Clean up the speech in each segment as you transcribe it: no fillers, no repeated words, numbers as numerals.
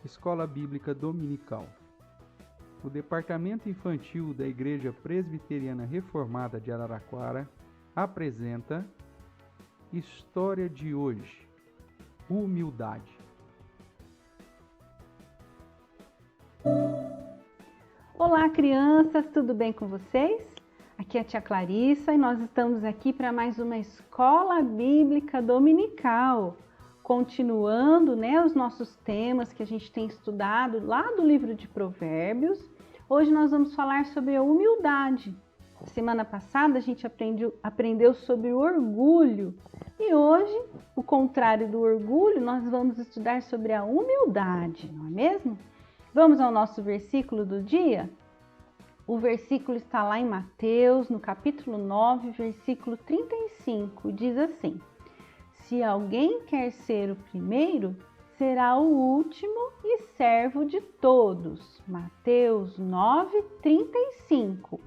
Escola Bíblica Dominical. O Departamento Infantil da Igreja Presbiteriana Reformada de Araraquara apresenta História de hoje: Humildade. Olá, crianças, tudo bem com vocês? Aqui é a tia Clarissa e nós estamos aqui para mais uma Escola Bíblica Dominical. Continuando, os nossos temas que a gente tem estudado lá do livro de Provérbios. Hoje nós vamos falar sobre a humildade. Semana passada a gente aprendeu sobre o orgulho. E hoje, o contrário do orgulho, nós vamos estudar sobre a humildade, não é mesmo? Vamos ao nosso versículo do dia? O versículo está lá em Mateus, no capítulo 9, versículo 35, diz assim: Se alguém quer ser o primeiro, será o último e servo de todos. Mateus 9, 35.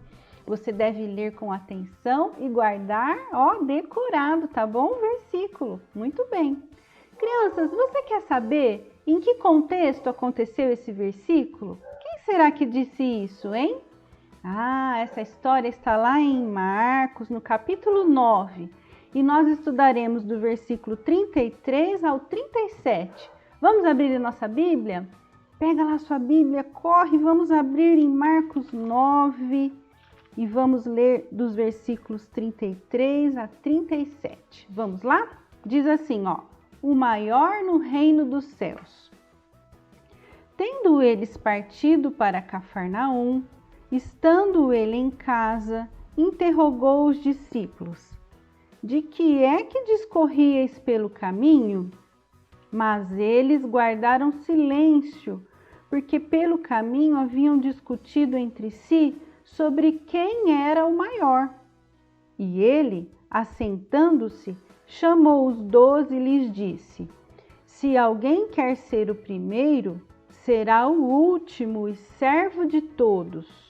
Você deve ler com atenção e guardar, decorado, tá bom? O versículo. Muito bem. Crianças, você quer saber em que contexto aconteceu esse versículo? Quem será que disse isso, hein? Essa história está lá em Marcos, no capítulo 9. E nós estudaremos do versículo 33 ao 37. Vamos abrir a nossa Bíblia? Pega lá a sua Bíblia, corre, vamos abrir em Marcos 9 e vamos ler dos versículos 33 a 37. Vamos lá? Diz assim, o maior no reino dos céus. Tendo eles partido para Cafarnaum, estando ele em casa, interrogou os discípulos: De que é que discorríeis pelo caminho? Mas eles guardaram silêncio, porque pelo caminho haviam discutido entre si sobre quem era o maior. E ele, assentando-se, chamou os 12 e lhes disse: Se alguém quer ser o primeiro, será o último e servo de todos.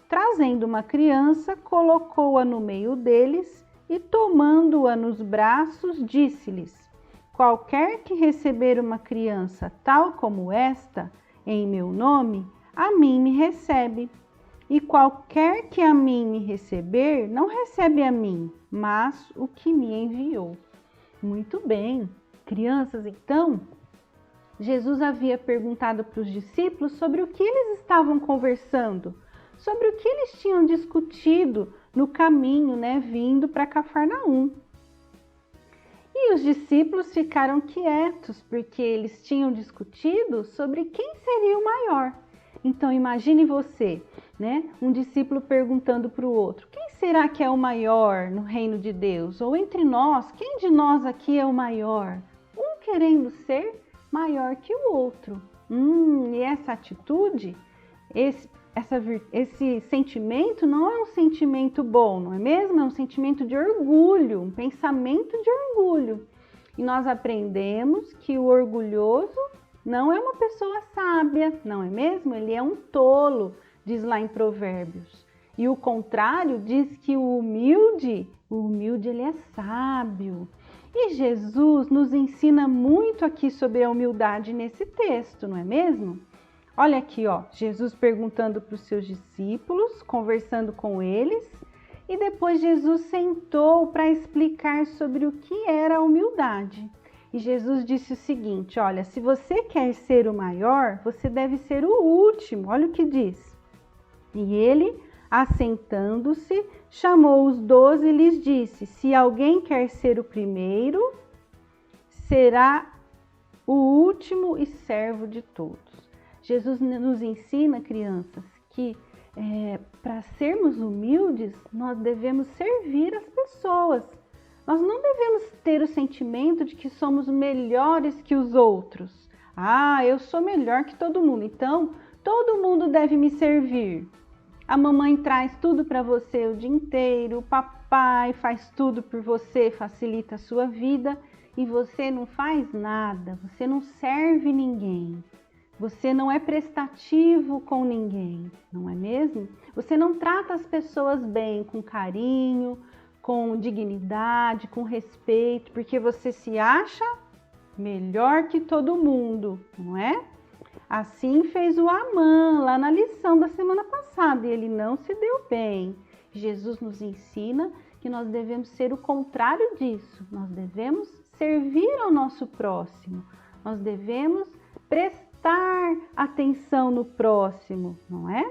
Trazendo uma criança, colocou-a no meio deles e, tomando-a nos braços, disse-lhes: Qualquer que receber uma criança tal como esta, em meu nome, a mim me recebe. E qualquer que a mim me receber, não recebe a mim, mas o que me enviou. Muito bem, crianças, então, Jesus havia perguntado para os discípulos sobre o que eles estavam conversando, sobre o que eles tinham discutido no caminho, vindo para Cafarnaum. E os discípulos ficaram quietos, porque eles tinham discutido sobre quem seria o maior. Então imagine você, um discípulo perguntando para o outro: quem será que é o maior no reino de Deus? Ou entre nós, quem de nós aqui é o maior? Um querendo ser maior que o outro. E essa atitude, esse sentimento não é um sentimento bom, não é mesmo? É um sentimento de orgulho, um pensamento de orgulho. E nós aprendemos que o orgulhoso não é uma pessoa sábia, não é mesmo? Ele é um tolo, diz lá em Provérbios. E o contrário diz que o humilde ele é sábio. E Jesus nos ensina muito aqui sobre a humildade nesse texto, não é mesmo? Olha aqui, Jesus perguntando para os seus discípulos, conversando com eles, e depois Jesus sentou para explicar sobre o que era a humildade. E Jesus disse o seguinte: olha, se você quer ser o maior, você deve ser o último. Olha o que diz. E ele, assentando-se, chamou os 12 e lhes disse: Se alguém quer ser o primeiro, será o último e servo de todos. Jesus nos ensina, crianças, que para sermos humildes, nós devemos servir as pessoas. Nós não devemos ter o sentimento de que somos melhores que os outros. Eu sou melhor que todo mundo, então todo mundo deve me servir. A mamãe traz tudo para você o dia inteiro, o papai faz tudo por você, facilita a sua vida e você não faz nada, você não serve ninguém. Você não é prestativo com ninguém, não é mesmo? Você não trata as pessoas bem, com carinho, com dignidade, com respeito, porque você se acha melhor que todo mundo, não é? Assim fez o Amã lá na lição da semana passada e ele não se deu bem. Jesus nos ensina que nós devemos ser o contrário disso. Nós devemos servir ao nosso próximo. Nós devemos prestar atenção no próximo, não é?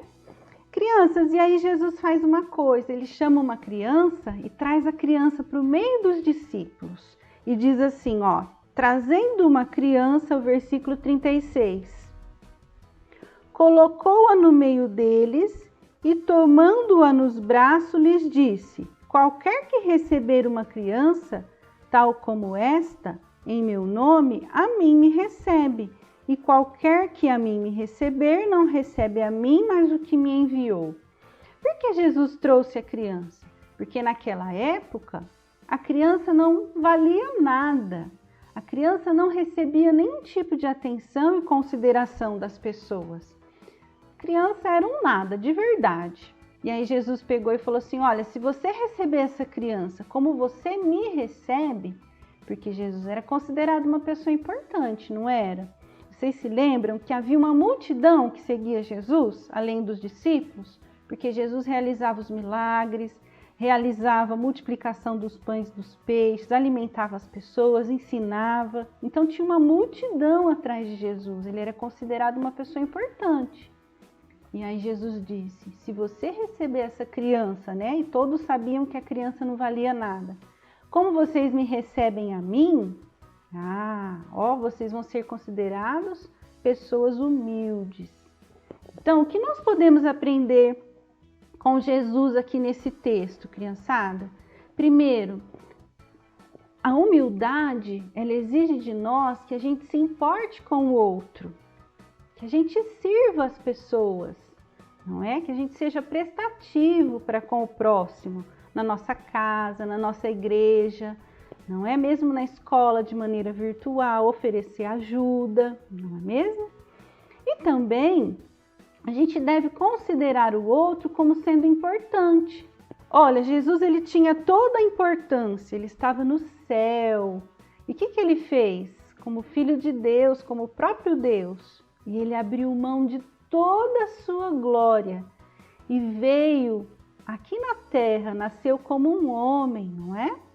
Crianças, e aí Jesus faz uma coisa, ele chama uma criança e traz a criança para o meio dos discípulos e diz assim, ó, trazendo uma criança, o versículo 36, colocou-a no meio deles e tomando-a nos braços lhes disse, qualquer que receber uma criança, tal como esta, em meu nome, a mim me recebe. E qualquer que a mim me receber, não recebe a mim, mas o que me enviou. Por que Jesus trouxe a criança? Porque naquela época, a criança não valia nada. A criança não recebia nenhum tipo de atenção e consideração das pessoas. A criança era um nada, de verdade. E aí Jesus pegou e falou assim, olha, se você receber essa criança como você me recebe, porque Jesus era considerado uma pessoa importante, não era? Vocês se lembram que havia uma multidão que seguia Jesus, além dos discípulos? Porque Jesus realizava os milagres, realizava a multiplicação dos pães e dos peixes, alimentava as pessoas, ensinava. Então tinha uma multidão atrás de Jesus, ele era considerado uma pessoa importante. E aí Jesus disse, se você receber essa criança, né? E todos sabiam que a criança não valia nada. Como vocês me recebem a mim, vocês vão ser considerados pessoas humildes. Então, o que nós podemos aprender com Jesus aqui nesse texto, criançada? Primeiro, a humildade, ela exige de nós que a gente se importe com o outro, que a gente sirva as pessoas, não é? Que a gente seja prestativo para com o próximo, na nossa casa, na nossa igreja, não é mesmo na escola de maneira virtual, oferecer ajuda, não é mesmo? E também a gente deve considerar o outro como sendo importante. Olha, Jesus ele tinha toda a importância, ele estava no céu. E o que ele fez? Como filho de Deus, como o próprio Deus. E ele abriu mão de toda a sua glória e veio aqui na terra, nasceu como um homem, não é?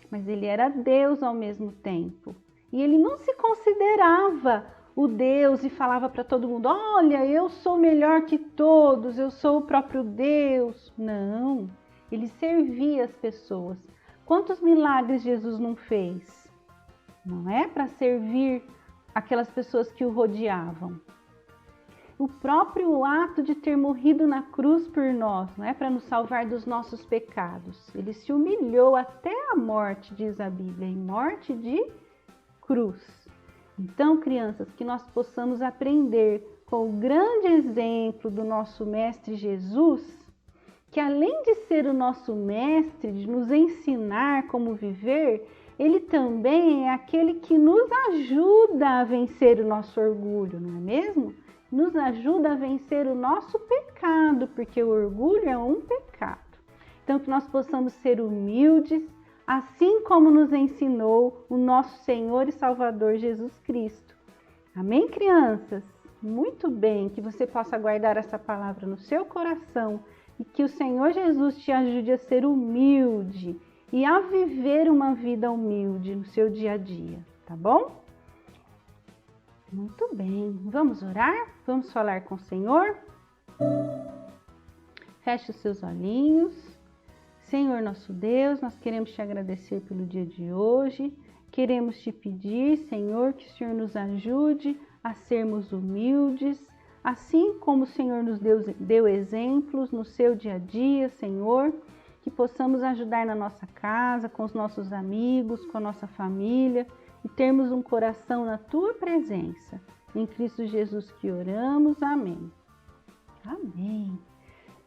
Mas ele era Deus ao mesmo tempo. E ele não se considerava o Deus e falava para todo mundo, olha, eu sou melhor que todos, eu sou o próprio Deus. Não, ele servia as pessoas. Quantos milagres Jesus não fez? Não é? Para servir aquelas pessoas que o rodeavam. O próprio ato de ter morrido na cruz por nós, não é? Para nos salvar dos nossos pecados. Ele se humilhou até a morte, diz a Bíblia, em morte de cruz. Então, crianças, que nós possamos aprender com o grande exemplo do nosso Mestre Jesus, que além de ser o nosso mestre, de nos ensinar como viver, ele também é aquele que nos ajuda a vencer o nosso orgulho, não é mesmo? Nos ajuda a vencer o nosso pecado, porque o orgulho é um pecado. Então, que nós possamos ser humildes, assim como nos ensinou o nosso Senhor e Salvador Jesus Cristo. Amém, crianças? Muito bem, que você possa guardar essa palavra no seu coração e que o Senhor Jesus te ajude a ser humilde e a viver uma vida humilde no seu dia a dia, tá bom? Muito bem, vamos orar? Vamos falar com o Senhor? Feche os seus olhinhos. Senhor nosso Deus, nós queremos te agradecer pelo dia de hoje. Queremos te pedir, Senhor, que o Senhor nos ajude a sermos humildes, assim como o Senhor nos deu exemplos no seu dia a dia, Senhor, que possamos ajudar na nossa casa, com os nossos amigos, com a nossa família, e termos um coração na tua presença. Em Cristo Jesus que oramos. Amém. Amém.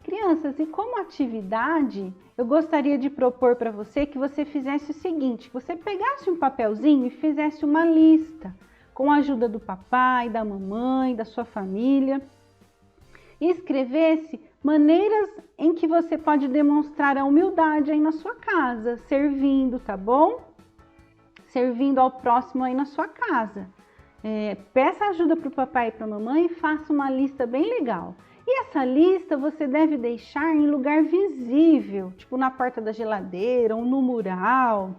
Crianças, e como atividade, eu gostaria de propor para você que você fizesse o seguinte, que você pegasse um papelzinho e fizesse uma lista com a ajuda do papai, da mamãe, da sua família, e escrevesse maneiras em que você pode demonstrar a humildade aí na sua casa, servindo, tá bom? Servindo ao próximo aí na sua casa. Peça ajuda para o papai e para a mamãe e faça uma lista bem legal. E essa lista você deve deixar em lugar visível, tipo na porta da geladeira ou no mural,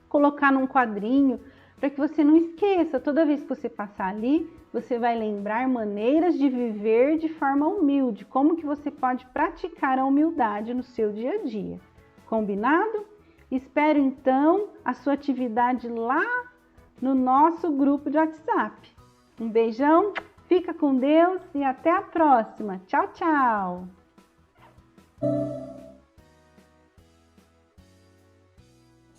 colocar num quadrinho, para que você não esqueça. Toda vez que você passar ali, você vai lembrar maneiras de viver de forma humilde, como que você pode praticar a humildade no seu dia a dia. Combinado? Espero então a sua atividade lá no nosso grupo de WhatsApp. Um beijão, fica com Deus e até a próxima. Tchau, tchau!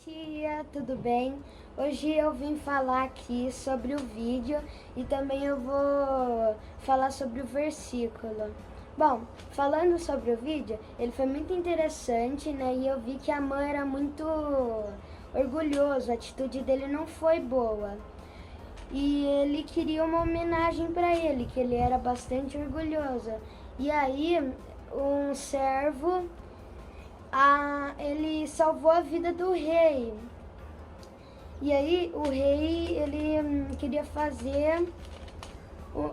Tia, tudo bem? Hoje eu vim falar aqui sobre o vídeo e também eu vou falar sobre o versículo. Bom, falando sobre o vídeo, ele foi muito interessante, né? E eu vi que a mãe era muito orgulhoso, a atitude dele não foi boa. E ele queria uma homenagem para ele, que ele era bastante orgulhoso. E aí, um servo, ele salvou a vida do rei. E aí, o rei,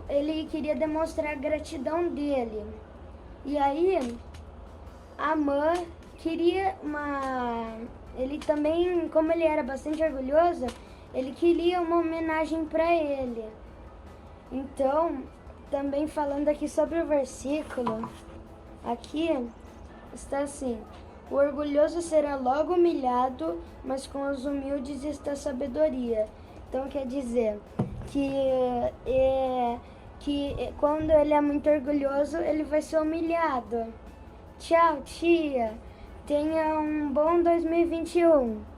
ele queria demonstrar a gratidão dele. E aí, a mãe queria ele também, como ele era bastante orgulhoso, ele queria uma homenagem para ele. Então, também falando aqui sobre o versículo, aqui está assim: o orgulhoso será logo humilhado, mas com os humildes está a sabedoria. Então quer dizer que quando ele é muito orgulhoso, ele vai ser humilhado. Tchau, tia. Tenha um bom 2021.